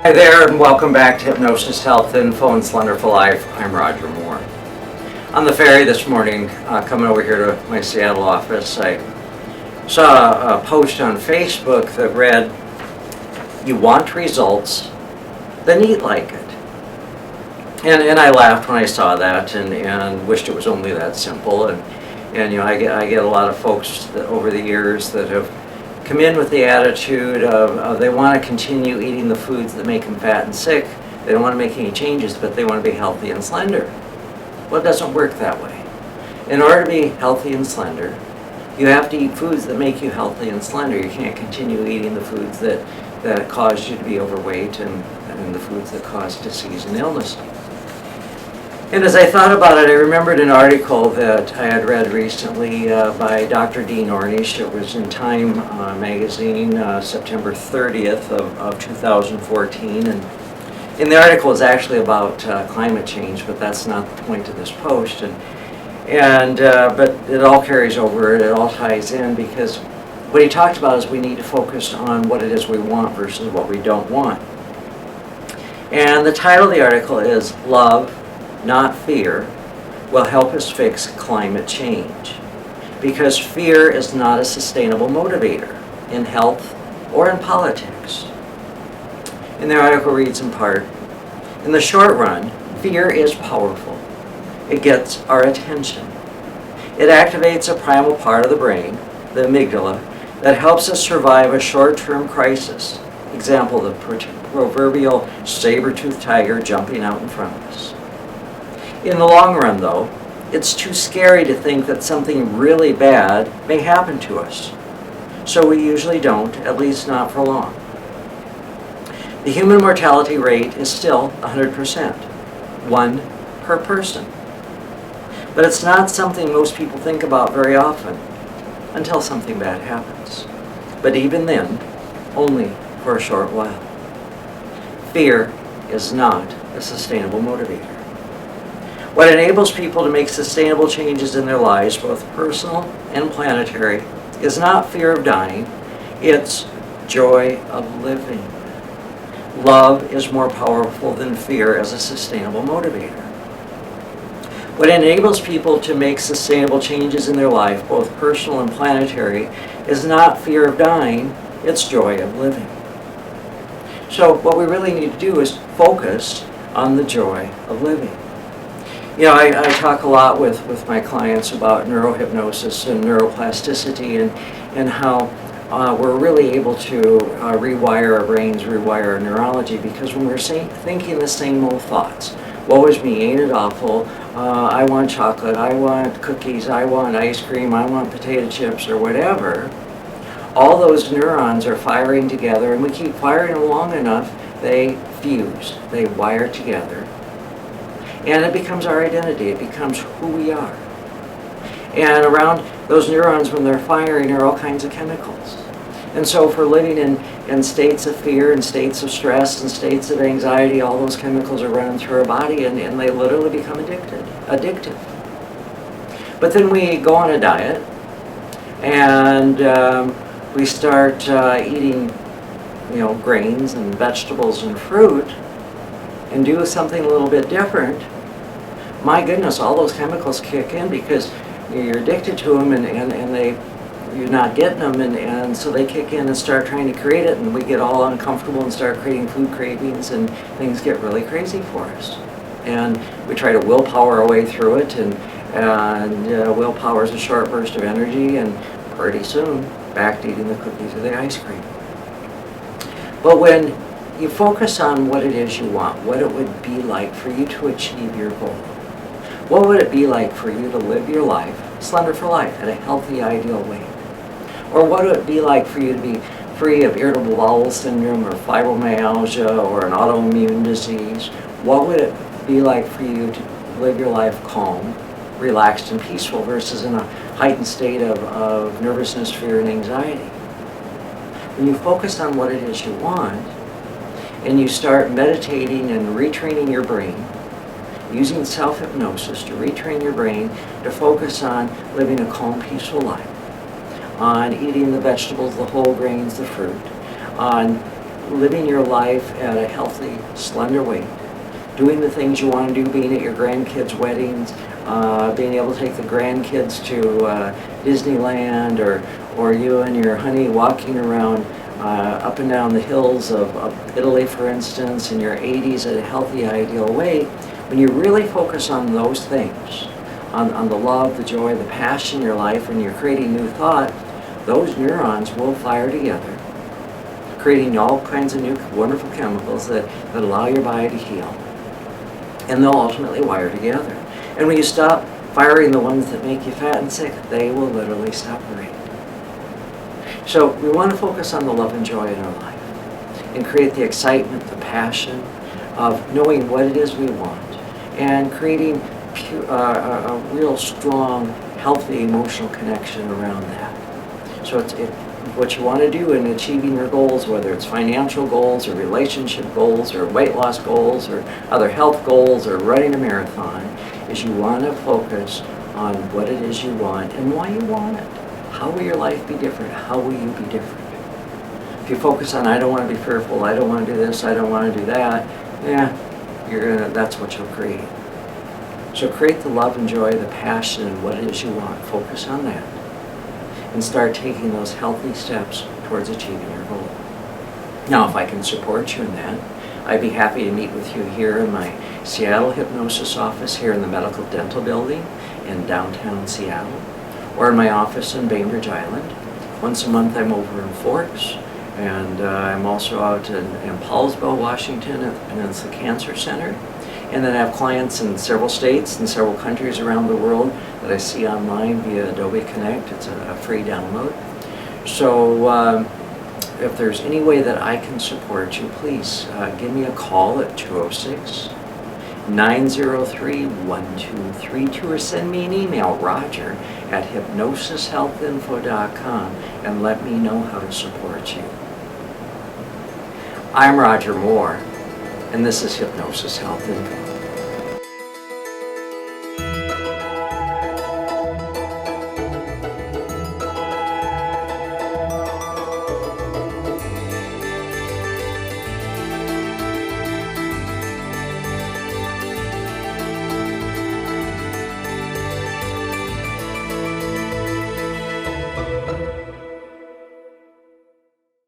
Hi there, and welcome back to Hypnosis Health Info and Slender for Life. I'm Roger Moore. On the ferry this morning, coming over here to my Seattle office, I saw a post on Facebook that read, "You want results, then eat like it." And I laughed when I saw that and wished it was only that simple. And I get a lot of folks over the years that have come in with the attitude of they want to continue eating the foods that make them fat and sick. They don't want to make any changes, but they want to be healthy and slender. Well, it doesn't work that way. In order to be healthy and slender, you have to eat foods that make you healthy and slender. You can't continue eating the foods that cause you to be overweight and the foods that cause disease and illness. And as I thought about it, I remembered an article that I had read recently by Dr. Dean Ornish. It was in Time magazine, September 30th of 2014. And in the article is actually about climate change, but that's not the point of this post. But it all carries over, it all ties in, because what he talked about is we need to focus on what it is we want versus what we don't want. And the title of the article is "Love, Not Fear, Will Help Us Fix Climate Change," because fear is not a sustainable motivator in health or in politics. And the article reads in part, "In the short run, fear is powerful. It gets our attention. It activates a primal part of the brain, the amygdala, that helps us survive a short-term crisis. Example, the proverbial saber-toothed tiger jumping out in front of us. In the long run, though, it's too scary to think that something really bad may happen to us. So we usually don't, at least not for long. The human mortality rate is still 100%, one per person. But it's not something most people think about very often, until something bad happens. But even then, only for a short while. Fear is not a sustainable motivator. What enables people to make sustainable changes in their lives, both personal and planetary, is not fear of dying, it's joy of living. Love is more powerful than fear as a sustainable motivator. What enables people to make sustainable changes in their life, both personal and planetary, is not fear of dying, it's joy of living. So what we really need to do is focus on the joy of living. I talk a lot with my clients about neurohypnosis and neuroplasticity and how we're really able to rewire our brains, rewire our neurology, because when we're thinking the same old thoughts, woe is me, ain't it awful, I want chocolate, I want cookies, I want ice cream, I want potato chips, or whatever, all those neurons are firing together, and we keep firing them long enough, they fuse, they wire together. And it becomes our identity, it becomes who we are. And around those neurons, when they're firing, are all kinds of chemicals. And so if we're living in states of fear and states of stress and states of anxiety, all those chemicals are running through our body and they literally become addictive. But then we go on a diet and we start eating grains and vegetables and fruit and do something a little bit different. My goodness, all those chemicals kick in because you're addicted to them and you're not getting them, and so they kick in and start trying to create it, and we get all uncomfortable and start creating food cravings, and things get really crazy for us. And we try to willpower our way through it, and willpower is a short burst of energy, and pretty soon back to eating the cookies or the ice cream. But when you focus on what it is you want, what it would be like for you to achieve your goal. What would it be like for you to live your life, slender for life, at a healthy, ideal weight? Or what would it be like for you to be free of irritable bowel syndrome or fibromyalgia or an autoimmune disease? What would it be like for you to live your life calm, relaxed, and peaceful versus in a heightened state of nervousness, fear, and anxiety? When you focus on what it is you want, and you start meditating and retraining your brain, using self-hypnosis to retrain your brain to focus on living a calm, peaceful life, on eating the vegetables, the whole grains, the fruit, on living your life at a healthy, slender weight, doing the things you want to do, being at your grandkids' weddings, being able to take the grandkids to Disneyland, or you and your honey walking around up and down the hills of Italy, for instance, in your 80s at a healthy, ideal weight. When you really focus on those things, on the love, the joy, the passion in your life, and you're creating new thought, those neurons will fire together, creating all kinds of new wonderful chemicals that allow your body to heal. And they'll ultimately wire together. And when you stop firing the ones that make you fat and sick, they will literally stop worrying. So we want to focus on the love and joy in our life and create the excitement, the passion of knowing what it is we want and creating a real strong, healthy emotional connection around that. So what you want to do in achieving your goals, whether it's financial goals or relationship goals or weight loss goals or other health goals or running a marathon, is you want to focus on what it is you want and why you want it. How will your life be different? How will you be different? If you focus on, I don't want to be fearful, I don't want to do this, I don't want to do that, that's what you'll create. So create the love and joy, the passion, and what it is you want. Focus on that. And start taking those healthy steps towards achieving your goal. Now, if I can support you in that, I'd be happy to meet with you here in my Seattle Hypnosis office here in the Medical Dental Building in downtown Seattle, or in my office in Bainbridge Island. Once a month I'm over in Forks, and I'm also out in Paulsville, Washington at the Peninsula Cancer Center. And then I have clients in several states and several countries around the world that I see online via Adobe Connect. It's a free download. So if there's any way that I can support you, please give me a call at 206-903-1232 or send me an email, roger@hypnosishealthinfo.com, and let me know how to support you. I'm Roger Moore, and this is Hypnosis Health Info.